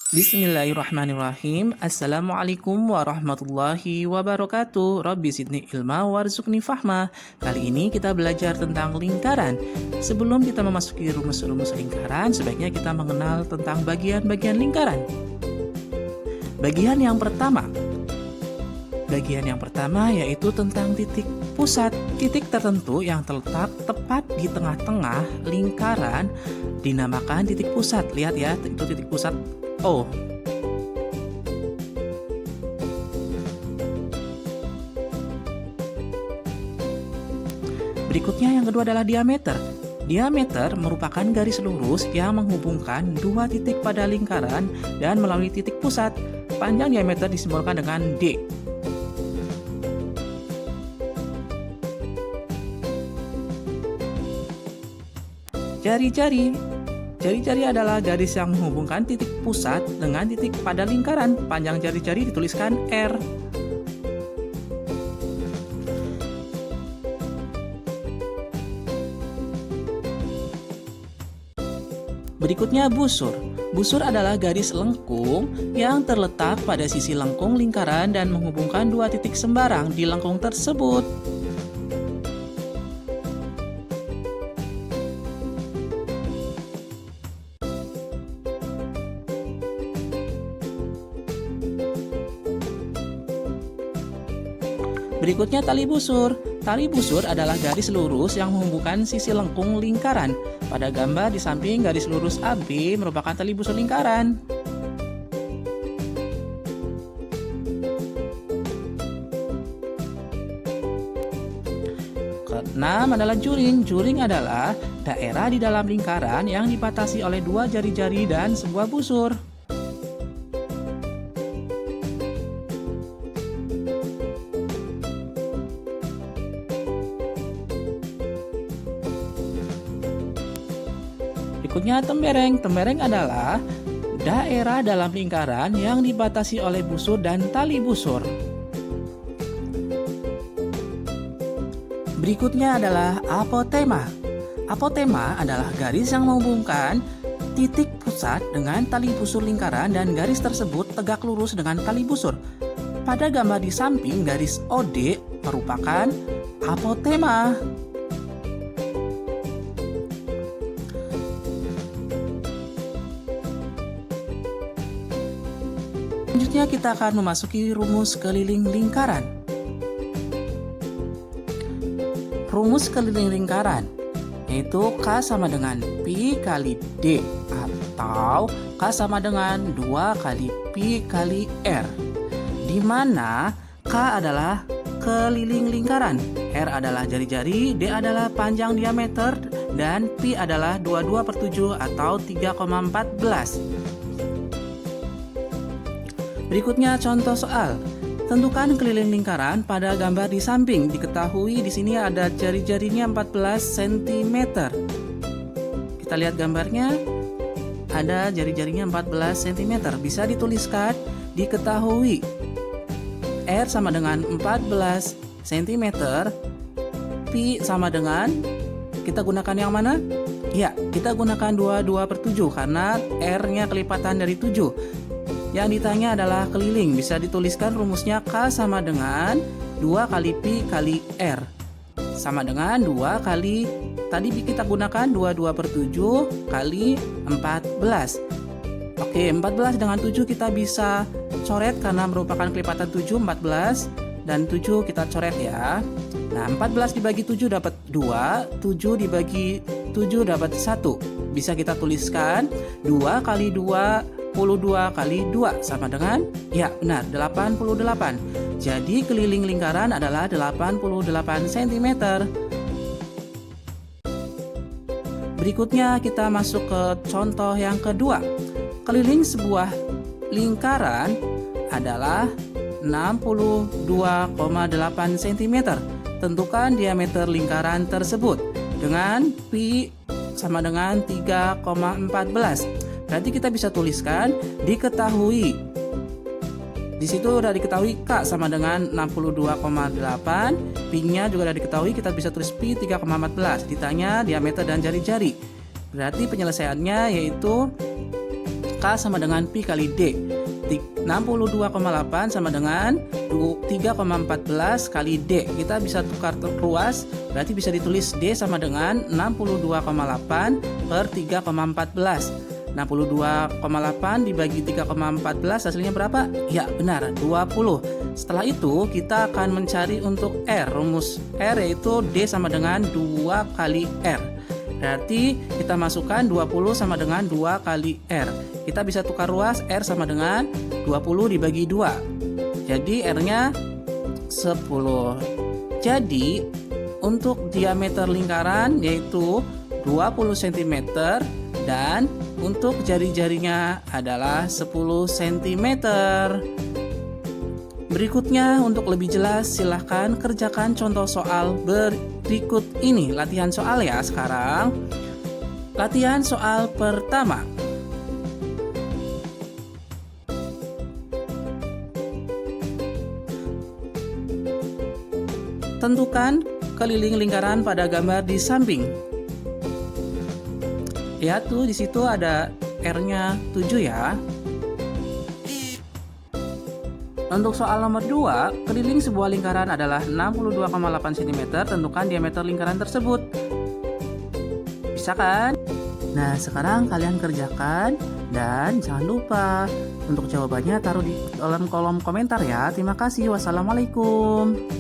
Bismillahirrahmanirrahim. Assalamualaikum warahmatullahi wabarakatuh. Rabbi zidni ilma warzuqni fahma. Kali ini kita belajar tentang lingkaran. Sebelum kita memasuki rumus-rumus lingkaran, sebaiknya kita mengenal tentang bagian-bagian lingkaran. Bagian yang pertama yaitu tentang titik pusat. Titik tertentu yang terletak tepat di tengah-tengah lingkaran dinamakan titik pusat. Lihat ya, itu titik pusat O. Berikutnya yang kedua adalah diameter. Diameter merupakan garis lurus yang menghubungkan dua titik pada lingkaran dan melalui titik pusat. Panjang diameter disimbolkan dengan D. Jari-jari. Jari-jari adalah garis yang menghubungkan titik pusat dengan titik pada lingkaran. Panjang jari-jari dituliskan R. Berikutnya busur. Busur adalah garis lengkung yang terletak pada sisi lengkung lingkaran dan menghubungkan dua titik sembarang di lengkung tersebut. Berikutnya tali busur. Tali busur adalah garis lurus yang menghubungkan sisi lengkung lingkaran. Pada gambar di samping garis lurus AB merupakan tali busur lingkaran. Keenam adalah juring. Juring adalah daerah di dalam lingkaran yang dibatasi oleh dua jari-jari dan sebuah busur. Berikutnya tembereng. Tembereng adalah daerah dalam lingkaran yang dibatasi oleh busur dan tali busur. Berikutnya adalah apotema. Apotema adalah garis yang menghubungkan titik pusat dengan tali busur lingkaran dan garis tersebut tegak lurus dengan tali busur. Pada gambar di samping garis OD merupakan apotema. Selanjutnya kita akan memasuki rumus keliling lingkaran. Rumus keliling lingkaran yaitu K sama dengan Pi kali D atau K sama dengan 2 kali Pi kali R, di mana K adalah keliling lingkaran, R adalah jari-jari, D adalah panjang diameter, dan Pi adalah 22/7 atau 3,14. Berikutnya contoh soal. Tentukan keliling lingkaran pada gambar di samping. Diketahui di sini ada jari-jarinya 14 cm. Kita lihat gambarnya. Ada jari-jarinya 14 cm. Bisa dituliskan, diketahui R sama dengan 14 cm, Pi sama dengan, kita gunakan yang mana? Ya, kita gunakan 22/7 karena R-nya kelipatan dari 7. Yang ditanya adalah keliling. Bisa dituliskan rumusnya K sama dengan 2 kali Pi kali R sama dengan 2 kali, tadi kita gunakan 22/7 kali 14. Oke, 14 dengan 7 kita bisa coret karena merupakan kelipatan 7, 14 dan 7 kita coret ya. Nah, 14 dibagi 7 dapat 2, 7 dibagi 7 dapat 1. Bisa kita tuliskan 2 kali 2 22 kali 2 sama dengan, ya benar, 88. Jadi keliling lingkaran adalah 88 cm. Berikutnya kita masuk ke contoh yang kedua. Keliling sebuah lingkaran adalah 62,8 cm. Tentukan diameter lingkaran tersebut dengan Pi sama dengan 3,14. Berarti kita bisa tuliskan diketahui. Di situ udah diketahui K sama dengan 62,8, Pi-nya juga udah diketahui, kita bisa tulis Pi 3,14. Ditanya diameter dan jari-jari. Berarti penyelesaiannya yaitu K sama dengan Pi kali D. 62,8 sama dengan 3,14 kali D. Kita bisa tukar ruas, berarti bisa ditulis D sama dengan 62,8 per 3,14. 62,8 dibagi 3,14 hasilnya berapa? Ya benar, 20. Setelah itu kita akan mencari untuk R. Rumus R yaitu D sama dengan 2 kali R. Berarti kita masukkan 20 sama dengan 2 kali R. Kita bisa tukar ruas, R sama dengan 20 dibagi 2. Jadi R-nya 10. Jadi untuk diameter lingkaran yaitu 20 cm dan untuk jari-jarinya adalah 10 cm. Berikutnya untuk lebih jelas silahkan kerjakan contoh soal berikut ini. Latihan soal ya sekarang. Latihan soal pertama. Tentukan keliling lingkaran pada gambar di samping. Lihat tuh di situ ada R-nya 7 ya. Untuk soal nomor 2, keliling sebuah lingkaran adalah 62,8 cm, tentukan diameter lingkaran tersebut. Bisa kan? Nah, sekarang kalian kerjakan dan jangan lupa untuk jawabannya taruh di dalam kolom komentar ya. Terima kasih. Wassalamualaikum.